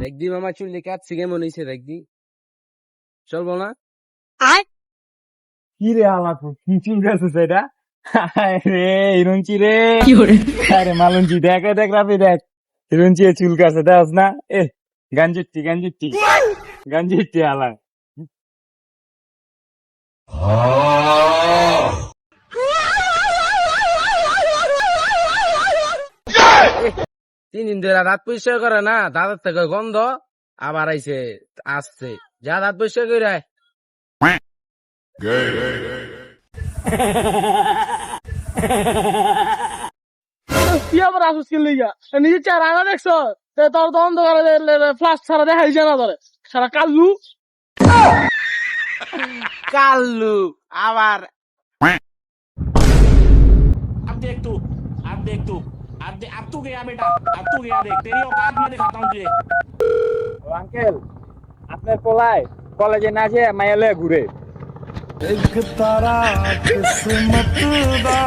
দেখদি মামা চুল কাটছি কেমন হয়েছে দেখদি চলবো না কি রে আলা কি চুল গেছে সেটা রে হিরঞ্চি রে আরে মালঞ্চি দেখ দেখ রাফি দেখ হিরঞ্চি চুল কাছে দেখ না এ গাঞ্জুটি গাঞ্জুটি আলা তিন দিন ধরে দাঁত পরিষ্কার করে না দাঁতের থেকে গন্ধ আবার আইছে আসছে যা দাঁত পরিষ্কার করে তুই আবার আসুস কি লইয়া নিজের চেহারা আনা দেখছ তোর তো অন্ধকারে ফ্লাশ ছাড়া দেখা যায় না তোরে সারা কাল্লু কাল্লু আবার अब देख तू अब तू गया बेटा अब तू गया देख तेरी औकात मैं दिखाता हूँ तुझे আঙ্কেল আপনার পোলায় কলেজে না যে মায়ালে ঘুরে एक तारा किस्मत दा